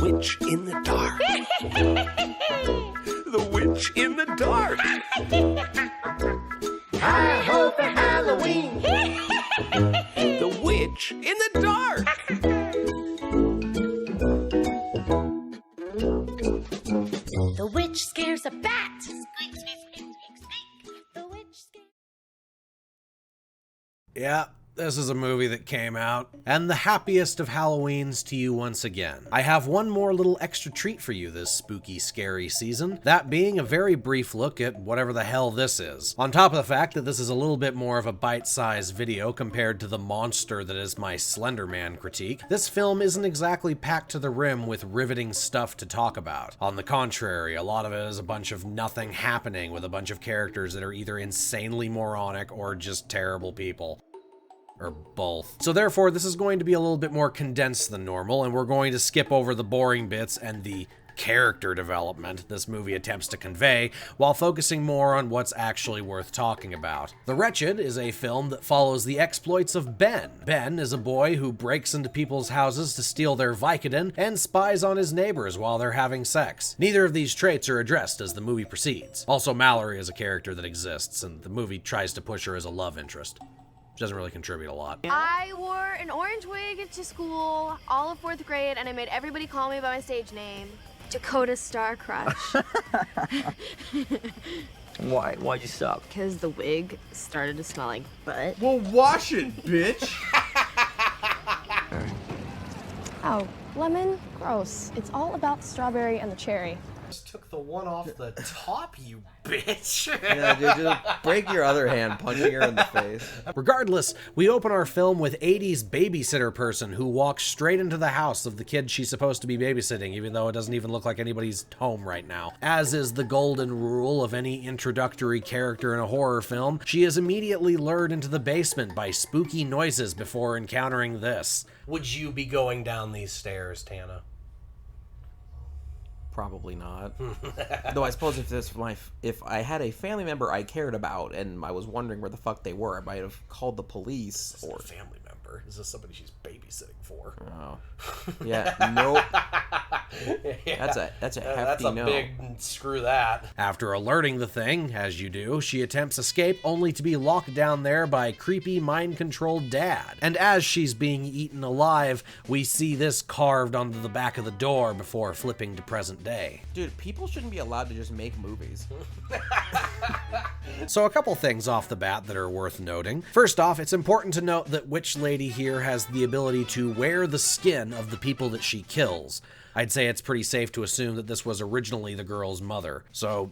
witch in the dark. The witch in the dark. Hi-ho for Halloween. The witch in the dark. The witch scares a bat. Squeak, squeak, squeak, squeak, squeak. The witch scares... Yeah, this is a movie that came out, and the happiest of Halloweens to you once again. I have one more little extra treat for you this spooky, scary season, that being a very brief look at whatever the hell this is. On top of the fact that this is a little bit more of a bite-sized video compared to the monster that is my Slender Man critique, this film isn't exactly packed to the rim with riveting stuff to talk about. On the contrary, a lot of it is a bunch of nothing happening with a bunch of characters that are either insanely moronic or just terrible people. Or both. So therefore, this is going to be a little bit more condensed than normal, and we're going to skip over the boring bits and the character development this movie attempts to convey, while focusing more on what's actually worth talking about. The Wretched is a film that follows the exploits of Ben. Ben is a boy who breaks into people's houses to steal their Vicodin and spies on his neighbors while they're having sex. Neither of these traits are addressed as the movie proceeds. Also, Mallory is a character that exists, and the movie tries to push her as a love interest. She doesn't really contribute a lot. I wore an orange wig to school all of 4th grade, and I made everybody call me by my stage name, Dakota Star Crush. Why? Why'd you stop? Because the wig started to smell like butt. Well, wash it, bitch! Oh, lemon? Gross. It's all about the strawberry and the cherry. Just took the one off the top, you bitch. Yeah, dude, just break your other hand punching her in the face. Regardless, we open our film with 80s babysitter person who walks straight into the house of the kid she's supposed to be babysitting, even though it doesn't even look like anybody's home right now. As is the golden rule of any introductory character in a horror film, she is immediately lured into the basement by spooky noises before encountering this. Would you be going down these stairs, Tana? Probably not. Though I suppose if I had a family member I cared about and I was wondering where the fuck they were, I might have called the police. Or a family member. Is this somebody she's babysitting for? Oh. Yeah, nope. Yeah. That's a hefty That's a no. big screw that. After alerting the thing, as you do, she attempts escape only to be locked down there by creepy mind-controlled dad. And as she's being eaten alive, we see this carved onto the back of the door before flipping to present day. Dude, people shouldn't be allowed to just make movies. So a couple things off the bat that are worth noting. First off, it's important to note that Witch Lady here has the ability to wear the skin of the people that she kills. I'd say it's pretty safe to assume that this was originally the girl's mother. So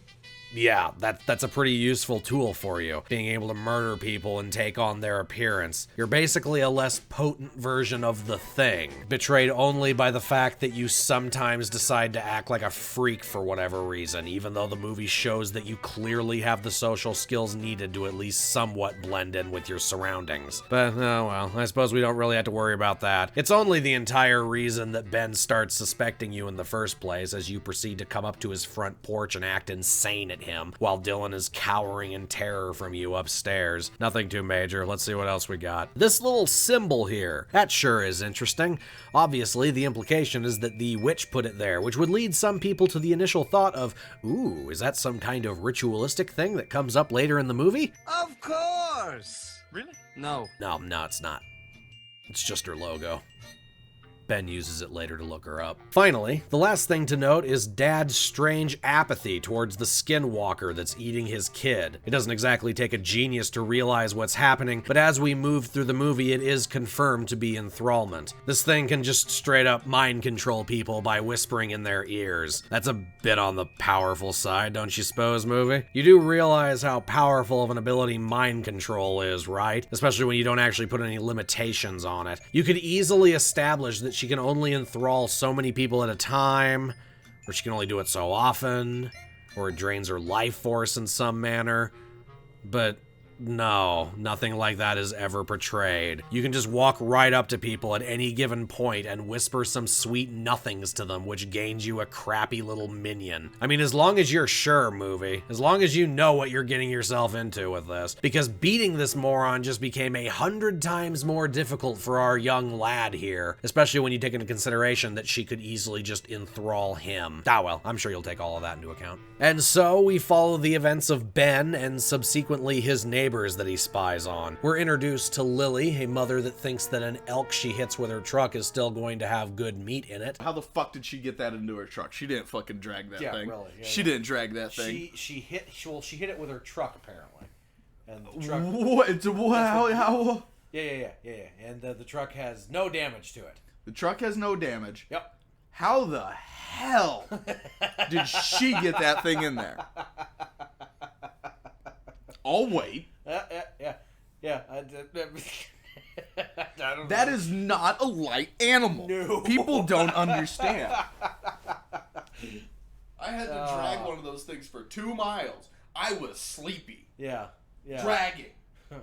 yeah, that's a pretty useful tool for you, being able to murder people and take on their appearance. You're basically a less potent version of the Thing, betrayed only by the fact that you sometimes decide to act like a freak for whatever reason, even though the movie shows that you clearly have the social skills needed to at least somewhat blend in with your surroundings. But, oh well, I suppose we don't really have to worry about that. It's only the entire reason that Ben starts suspecting you in the first place, as you proceed to come up to his front porch and act insane at him, while Dylan is cowering in terror from you upstairs. Nothing too major. Let's see what else we got. This little symbol here. That sure is interesting. Obviously, the implication is that the witch put it there, which would lead some people to the initial thought of, ooh, is that some kind of ritualistic thing that comes up later in the movie? Of course! Really? No. No, it's not. It's just her logo. Ben uses it later to look her up. Finally, the last thing to note is Dad's strange apathy towards the skinwalker that's eating his kid. It doesn't exactly take a genius to realize what's happening, but as we move through the movie, it is confirmed to be enthrallment. This thing can just straight up mind control people by whispering in their ears. That's a bit on the powerful side, don't you suppose, movie? You do realize how powerful of an ability mind control is, right? Especially when you don't actually put any limitations on it. You could easily establish that she can only enthrall so many people at a time, or she can only do it so often, or it drains her life force in some manner. But no, nothing like that is ever portrayed. You can just walk right up to people at any given point and whisper some sweet nothings to them, which gains you a crappy little minion. I mean, as long as you're sure, movie. As long as you know what you're getting yourself into with this. Because beating this moron just became 100 times more difficult for our young lad here. Especially when you take into consideration that she could easily just enthrall him. Ah well, I'm sure you'll take all of that into account. And so we follow the events of Ben and subsequently his neighbors that he spies on. We're introduced to Lily, a mother that thinks that an elk she hits with her truck is still going to have good meat in it. How the fuck did she get that into her truck? She didn't fucking drag that thing. Really, she didn't drag that thing. She hit it with her truck apparently. And the truck What? How? Yeah. And the truck has no damage to it. The truck has no damage. Yep. How the hell did she get that thing in there? I'll wait. Yeah. I don't That know. is not a light animal. No. People don't understand. I had to drag one of those things for 2 miles. I was sleepy. Yeah. Dragging.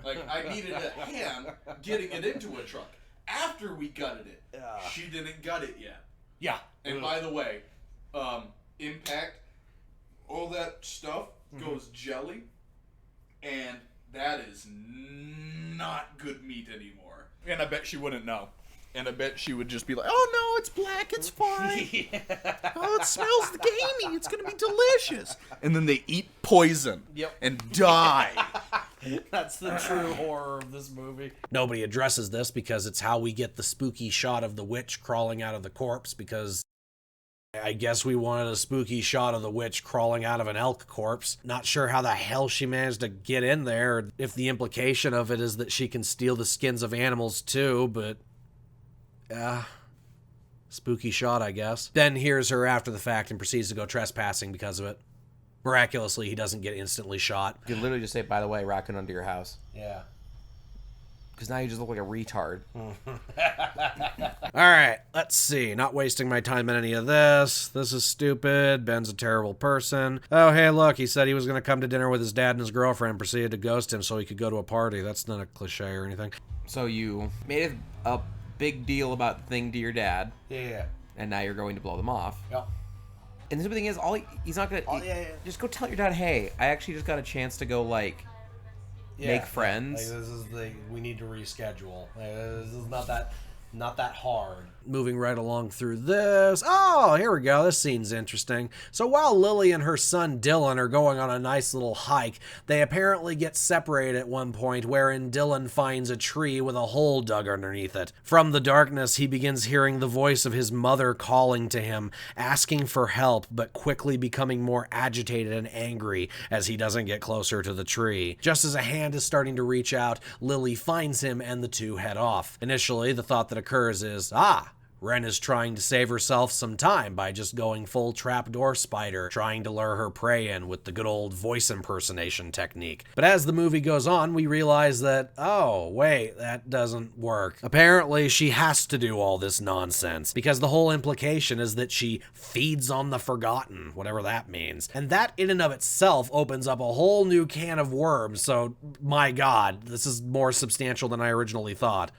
Like, I needed a hand getting it into a truck. After we gutted it, she didn't gut it yet. Yeah. And by the way, Impact, all that stuff goes jelly, and that is not good meat anymore. And I bet she wouldn't know. And I bet she would just be like, oh no, it's black, it's fine. Oh, it smells gamey, it's gonna be delicious. And then they eat poison and die. That's the true horror of this movie. Nobody addresses this because it's how we get the spooky shot of the witch crawling out of the corpse, because I guess we wanted a spooky shot of the witch crawling out of an elk corpse. Not sure how the hell she managed to get in there, or if the implication of it is that she can steal the skins of animals too, but spooky shot, I guess. Then hears her after the fact and proceeds to go trespassing because of it. Miraculously, he doesn't get instantly shot. You could literally just say, by the way, raccoon under your house. Yeah. Because now you just look like a retard. Alright, let's see. Not wasting my time on any of this. This is stupid. Ben's a terrible person. Oh, hey, look, he said he was going to come to dinner with his dad and his girlfriend, proceeded to ghost him so he could go to a party. That's not a cliche or anything. So you made a big deal about the thing to your dad. Yeah. And now you're going to blow them off. Yep. And the stupid thing is, he's not going to... Just go tell your dad, hey, I actually just got a chance to go, like... make friends. Like, this is we need to reschedule. This is not that hard. Moving right along through this. Oh, here we go. This scene's interesting. So while Lily and her son Dylan are going on a nice little hike, they apparently get separated at one point, wherein Dylan finds a tree with a hole dug underneath it. From the darkness, he begins hearing the voice of his mother calling to him, asking for help, but quickly becoming more agitated and angry as he doesn't get closer to the tree. Just as a hand is starting to reach out, Lily finds him and the two head off. Initially, the thought that occurs is, Ren is trying to save herself some time by just going full trapdoor spider, trying to lure her prey in with the good old voice impersonation technique. But as the movie goes on, we realize that, oh, wait, that doesn't work. Apparently, she has to do all this nonsense, because the whole implication is that she feeds on the forgotten, whatever that means. And that in and of itself opens up a whole new can of worms, so my god, this is more substantial than I originally thought.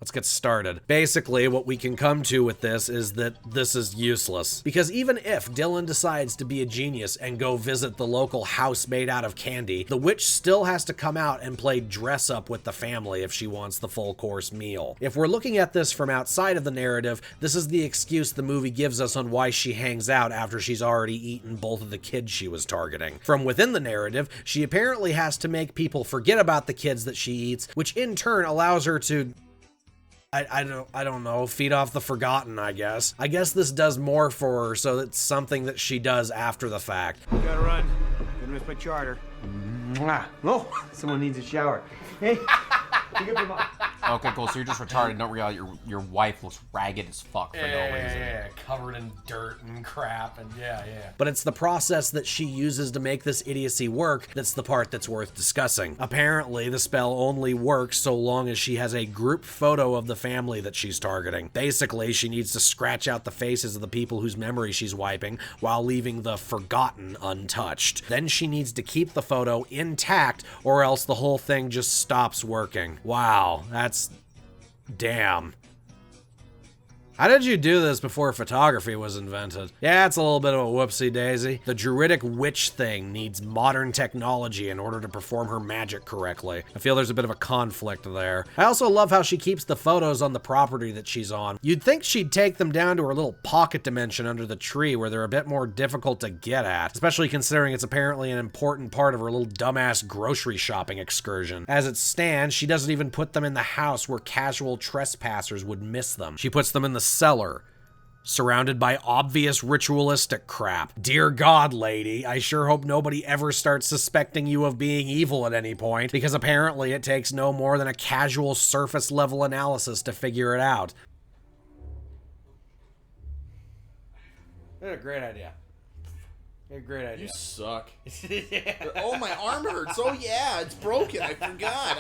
Let's get started. Basically, what we can come to with this is that this is useless. Because even if Dylan decides to be a genius and go visit the local house made out of candy, the witch still has to come out and play dress up with the family if she wants the full course meal. If we're looking at this from outside of the narrative, this is the excuse the movie gives us on why she hangs out after she's already eaten both of the kids she was targeting. From within the narrative, she apparently has to make people forget about the kids that she eats, which in turn allows her to I don't know, feed off the forgotten, I guess. I guess this does more for her, so it's something that she does after the fact. Gotta run. Gonna miss my charter. Oh, someone needs a shower. Hey, pick up your mom. Okay, cool. So you're just retarded and don't realize your wife looks ragged as fuck for no reason. Yeah, covered in dirt and crap and yeah. But it's the process that she uses to make this idiocy work that's the part that's worth discussing. Apparently, the spell only works so long as she has a group photo of the family that she's targeting. Basically, she needs to scratch out the faces of the people whose memory she's wiping while leaving the forgotten untouched. Then she needs to keep the photo intact or else the whole thing just stops working. Wow, that's... damn. How did you do this before photography was invented? Yeah, it's a little bit of a whoopsie daisy. The druidic witch thing needs modern technology in order to perform her magic correctly. I feel there's a bit of a conflict there. I also love how she keeps the photos on the property that she's on. You'd think she'd take them down to her little pocket dimension under the tree where they're a bit more difficult to get at, especially considering it's apparently an important part of her little dumbass grocery shopping excursion. As it stands, she doesn't even put them in the house where casual trespassers would miss them. She puts them in the cellar, surrounded by obvious ritualistic crap. Dear God, lady, I sure hope nobody ever starts suspecting you of being evil at any point, because apparently it takes no more than a casual surface level analysis to figure it out. That's a great idea. A great idea. You suck. Oh, my arm hurts. Oh yeah, it's broken. I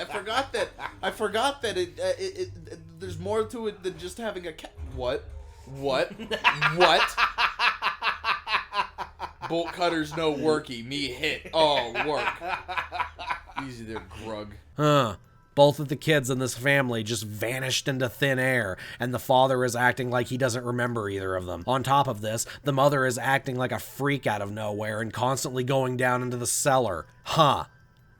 forgot that it there's more to it than just having a cat. What? What? Bolt cutters no worky. Me hit. Oh, work. Easy there, grug. Both of the kids in this family just vanished into thin air, and the father is acting like he doesn't remember either of them. On top of this, the mother is acting like a freak out of nowhere and constantly going down into the cellar.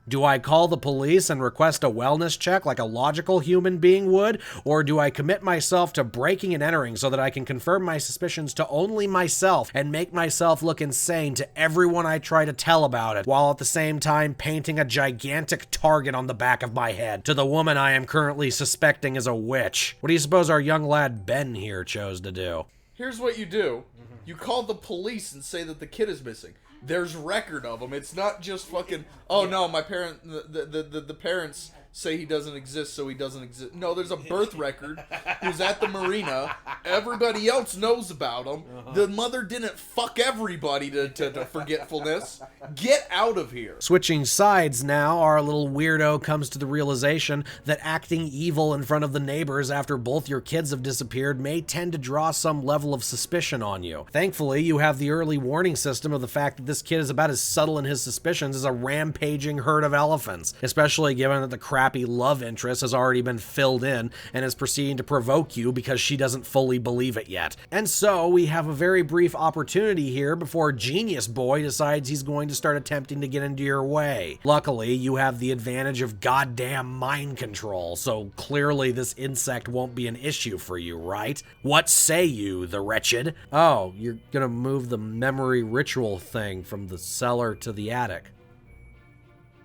Do I call the police and request a wellness check like a logical human being would, or do I commit myself to breaking and entering so that I can confirm my suspicions to only myself and make myself look insane to everyone I try to tell about it, while at the same time painting a gigantic target on the back of my head to the woman I am currently suspecting is a witch? What do you suppose our young lad Ben here chose to do? Here's what you do. You call the police and say that the kid is missing. There's record of him. It's not just fucking, oh no, my parent, the parents say he doesn't exist, so he doesn't exist. No, there's a birth record. He was at the marina. Everybody else knows about him. The mother didn't fuck everybody to forgetfulness. Get out of here. Switching sides now, our little weirdo comes to the realization that acting evil in front of the neighbors after both your kids have disappeared may tend to draw some level of suspicion on you. Thankfully, you have the early warning system of the fact that this kid is about as subtle in his suspicions as a rampaging herd of elephants, especially given that the crappy love interest has already been filled in and is proceeding to provoke you because she doesn't fully believe it yet. And so we have a very brief opportunity here before Genius Boy decides he's going to start attempting to get into your way. Luckily, you have the advantage of goddamn mind control, so clearly this insect won't be an issue for you, right? What say you, the wretched? Oh, you're gonna move the memory ritual thing from the cellar to the attic.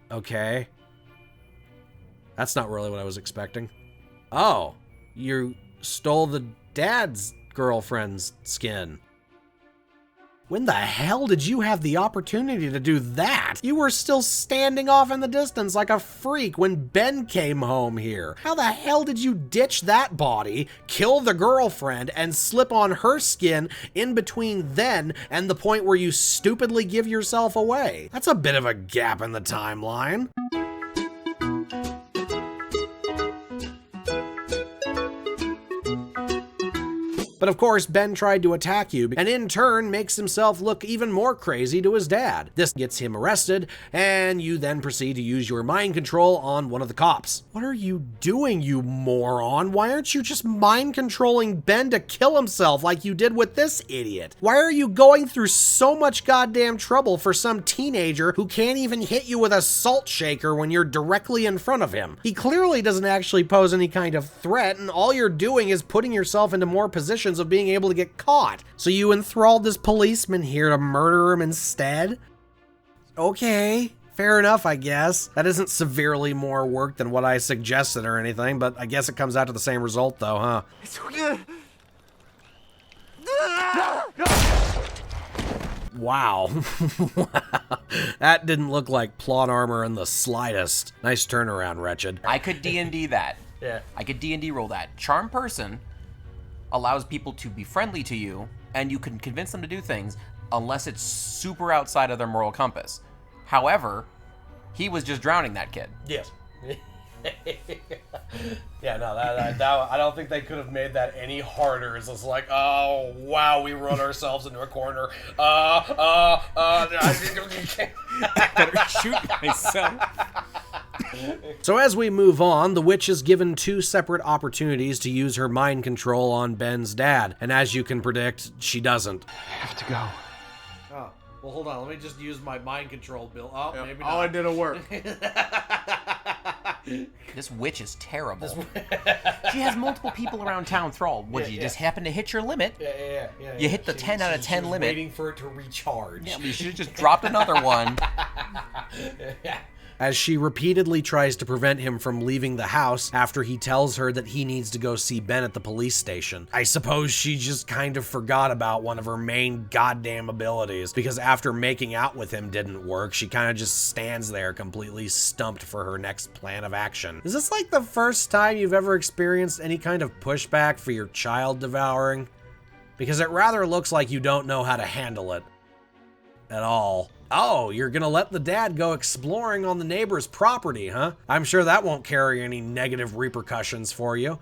Okay. That's not really what I was expecting. Oh, you stole the dad's girlfriend's skin. When the hell did you have the opportunity to do that? You were still standing off in the distance like a freak when Ben came home here. How the hell did you ditch that body, kill the girlfriend, and slip on her skin in between then and the point where you stupidly give yourself away? That's a bit of a gap in the timeline. But of course, Ben tried to attack you, and in turn makes himself look even more crazy to his dad. This gets him arrested, and you then proceed to use your mind control on one of the cops. What are you doing, you moron? Why aren't you just mind controlling Ben to kill himself like you did with this idiot? Why are you going through so much goddamn trouble for some teenager who can't even hit you with a salt shaker when you're directly in front of him? He clearly doesn't actually pose any kind of threat, and all you're doing is putting yourself into more positions of being able to get caught. So you enthralled this policeman here to murder him instead? Okay, fair enough, I guess. That isn't severely more work than what I suggested or anything, but I guess it comes out to the same result though, huh? Wow. That didn't look like plot armor in the slightest. Nice turnaround, Wretched. I could D&D that. Yeah. I could D&D roll that. Charm person allows people to be friendly to you, and you can convince them to do things unless it's super outside of their moral compass. However, he was just drowning that kid. Yes. Yeah, no, that I don't think they could have made that any harder. It's just like, oh wow, we run ourselves into a corner. Better shoot myself. So as we move on, the witch is given 2 separate opportunities to use her mind control on Ben's dad, and as you can predict, she doesn't. I have to go. Oh, well, hold on. Let me just use my mind control, Bill. Oh, Yep, maybe all not. I did will work. This witch is terrible. She has multiple people around town thralled. Would you just happen to hit your limit? Yeah. You hit the 10 out of 10 limit. Waiting for it to recharge. Yeah, you should have just dropped another one. As she repeatedly tries to prevent him from leaving the house after he tells her that he needs to go see Ben at the police station. I suppose she just kind of forgot about one of her main goddamn abilities, because after making out with him didn't work, she kind of just stands there completely stumped for her next plan of action. Is this like the first time you've ever experienced any kind of pushback for your child devouring? Because it rather looks like you don't know how to handle it at all. Oh, you're gonna let the dad go exploring on the neighbor's property, huh? I'm sure that won't carry any negative repercussions for you.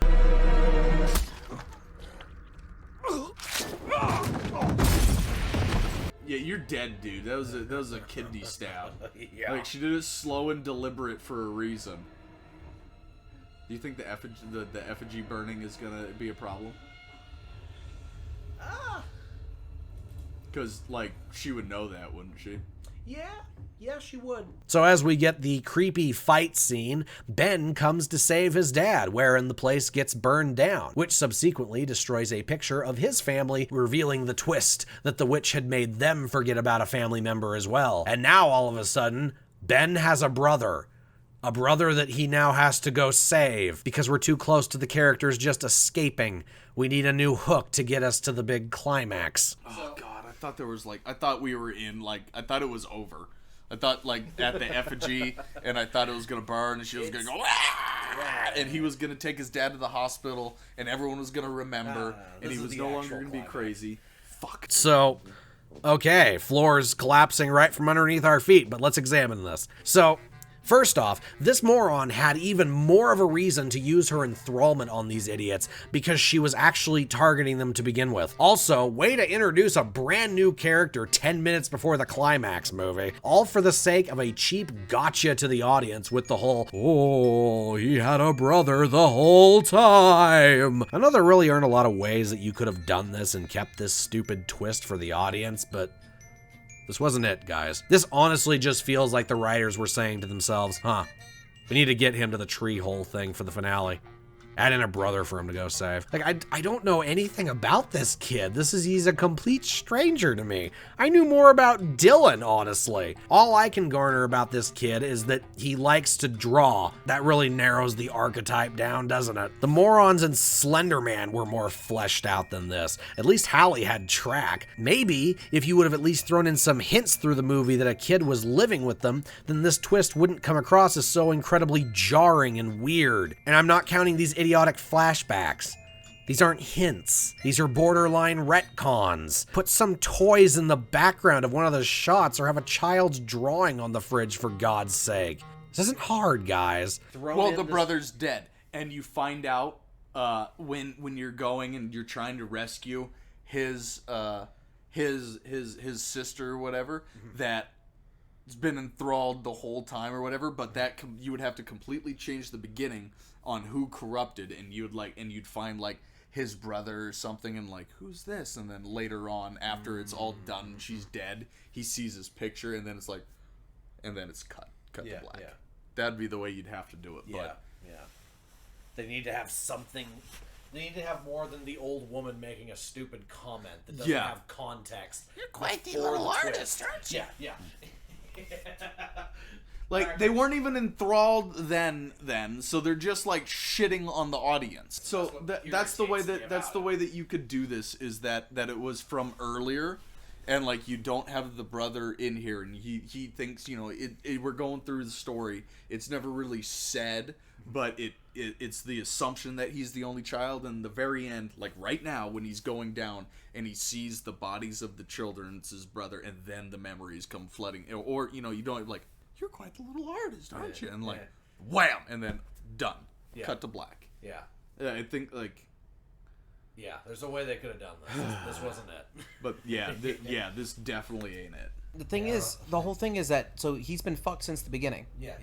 Yeah, you're dead, dude. That was a kidney stab. Yeah. Like, she did it slow and deliberate for a reason. Do you think the effigy burning is gonna be a problem? Because, like, she would know that, wouldn't she? Yeah, she would. So as we get the creepy fight scene, Ben comes to save his dad, wherein the place gets burned down, which subsequently destroys a picture of his family, revealing the twist that the witch had made them forget about a family member as well. And now, all of a sudden, Ben has a brother. A brother that he now has to go save, because we're too close to the characters just escaping. We need a new hook to get us to the big climax. Oh, God, I thought there was, like, I thought we were in, like, I thought it was over. I thought, like, at the effigy, and I thought it was gonna burn, and she was gonna go, "Ah!" And he was gonna take his dad to the hospital, and everyone was gonna remember, and he was no longer gonna be crazy. Fuck. So, okay, floor's collapsing right from underneath our feet, but let's examine this. So, first off, this moron had even more of a reason to use her enthrallment on these idiots, because she was actually targeting them to begin with. Also, way to introduce a brand new character 10 minutes before the climax movie, all for the sake of a cheap gotcha to the audience with the whole, oh, he had a brother the whole time. I know there really aren't a lot of ways that you could have done this and kept this stupid twist for the audience, but this wasn't it, guys. This honestly just feels like the writers were saying to themselves, huh, we need to get him to the tree hole thing for the finale. Add in a brother for him to go save. Like, I don't know anything about this kid. He's a complete stranger to me. I knew more about Dylan, honestly. All I can garner about this kid is that he likes to draw. That really narrows the archetype down, doesn't it? The morons in Slender Man were more fleshed out than this. At least Hallie had track. Maybe if you would have at least thrown in some hints through the movie that a kid was living with them, then this twist wouldn't come across as so incredibly jarring and weird. And I'm not counting these idiotic flashbacks. These aren't hints. These are borderline retcons. Put some toys in the background of one of the shots, or have a child's drawing on the fridge, for God's sake. This isn't hard, guys. Well, the brother's dead, and you find out when you're going and you're trying to rescue his sister or whatever, that's been enthralled the whole time or whatever, but that you would have to completely change the beginning on who corrupted, and you'd find like his brother or something, and like, who's this? And then later on, after it's all done, she's dead, he sees his picture, and then it's like, and then it's cut to black. Yeah. That'd be the way you'd have to do it. Yeah. They need to have something. They need to have more than the old woman making a stupid comment that doesn't have context. You're quite the little artist, aren't you? Yeah. Like, they weren't even enthralled then, so they're just like shitting on the audience. So that's the way that you could do this, is that it was from earlier, and like, you don't have the brother in here, and he thinks, we're going through the story. It's never really said, but it's the assumption that he's the only child. And the very end, like right now, when he's going down and he sees the bodies of the children, it's his brother, and then the memories come flooding. Or you know, you don't like, you're quite the little artist, aren't you? And like, wham, and then done. Yeah. Cut to black. Yeah. I think like. Yeah, there's a way they could have done this. This wasn't it. But yeah, this definitely ain't it. The thing is, the whole thing is that, so he's been fucked since the beginning. Yeah.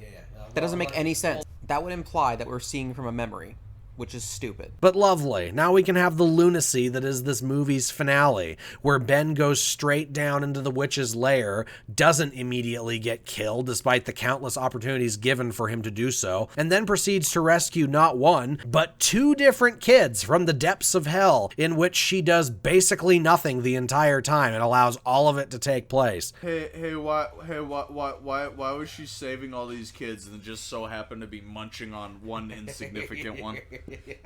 That doesn't make any sense. That would imply that we're seeing from a memory, which is stupid. But lovely. Now we can have the lunacy that is this movie's finale, where Ben goes straight down into the witch's lair, doesn't immediately get killed despite the countless opportunities given for him to do so, and then proceeds to rescue not one, but 2 different kids from the depths of hell, in which she does basically nothing the entire time and allows all of it to take place. Why was she saving all these kids and just so happened to be munching on one insignificant one?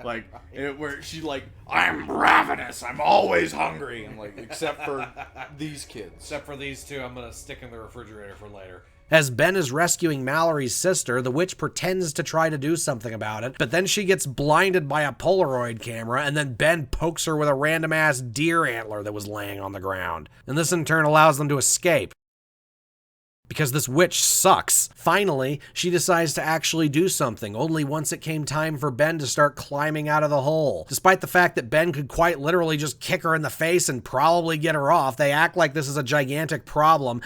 Like, where she's like, I'm ravenous, I'm always hungry. And like, except for these kids. Except for these 2, I'm gonna stick in the refrigerator for later. As Ben is rescuing Mallory's sister, the witch pretends to try to do something about it, but then she gets blinded by a Polaroid camera, and then Ben pokes her with a random-ass deer antler that was laying on the ground. And this in turn allows them to escape. Because this witch sucks. Finally, she decides to actually do something, only once it came time for Ben to start climbing out of the hole. Despite the fact that Ben could quite literally just kick her in the face and probably get her off, they act like this is a gigantic problem.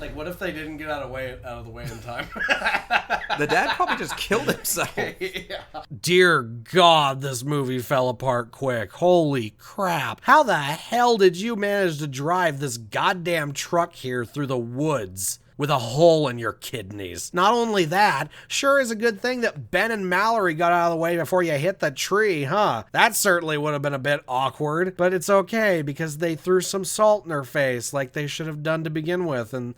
Like, what if they didn't get out of the way in time? The dad probably just killed himself. Yeah. Dear God, this movie fell apart quick. Holy crap. How the hell did you manage to drive this goddamn truck here through the woods with a hole in your kidneys? Not only that, sure is a good thing that Ben and Mallory got out of the way before you hit the tree, huh? That certainly would have been a bit awkward, but it's okay because they threw some salt in her face like they should have done to begin with, and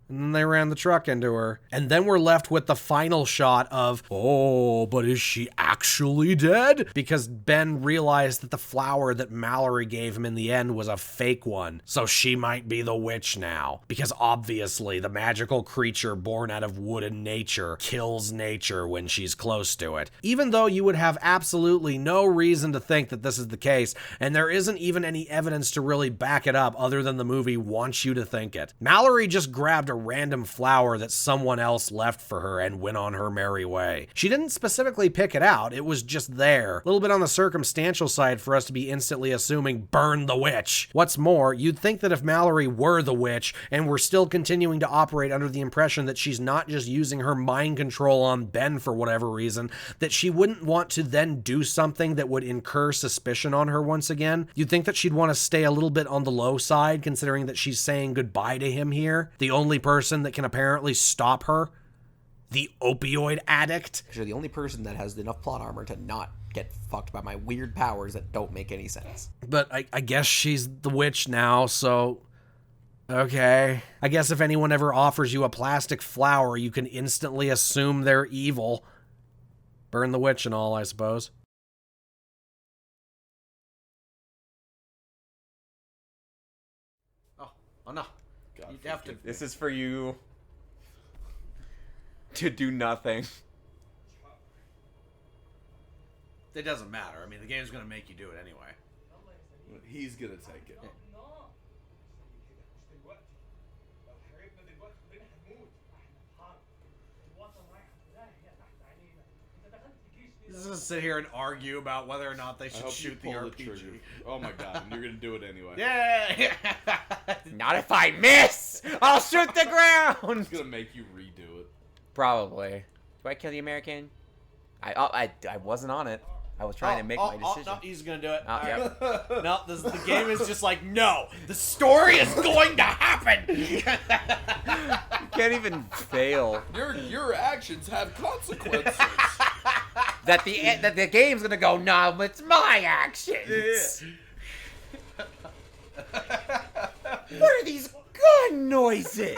then they ran the truck into her. And then we're left with the final shot of, oh, but is she actually dead? Because Ben realized that the flower that Mallory gave him in the end was a fake one. So she might be the witch now. Because obviously the magical creature born out of wood and nature kills nature when she's close to it. Even though you would have absolutely no reason to think that this is the case, and there isn't even any evidence to really back it up other than the movie wants you to think it. Mallory just grabbed a random flower that someone else left for her and went on her merry way. She didn't specifically pick it out, it was just there. A little bit on the circumstantial side for us to be instantly assuming burn the witch. What's more, you'd think that if Mallory were the witch and were still continuing to operate under the impression that she's not just using her mind control on Ben for whatever reason, that she wouldn't want to then do something that would incur suspicion on her once again. You'd think that she'd want to stay a little bit on the low side, considering that she's saying goodbye to him here. The only person that can apparently stop her. The opioid addict. You're the only person that has enough plot armor to not get fucked by my weird powers that don't make any sense. But I guess she's the witch now, so... okay. I guess if anyone ever offers you a plastic flower, you can instantly assume they're evil. Burn the witch and all, I suppose. Oh no. You have to. This is for you to do nothing. It doesn't matter. I mean, the game's gonna make you do it anyway. He's gonna take it. He's gonna sit here and argue about whether or not they should shoot the RPG. Trigger. Oh my God, and you're gonna do it anyway. Yeah! Not if I miss! I'll shoot the ground! It's gonna make you redo it. Probably. Do I kill the American? I wasn't on it. I was trying to make my decision. No, he's gonna do it. Yep. No, the game is just like, no, the story is going to happen. You can't even fail. Your actions have consequences. That the game's gonna go, no, it's my actions. What are these gun noises?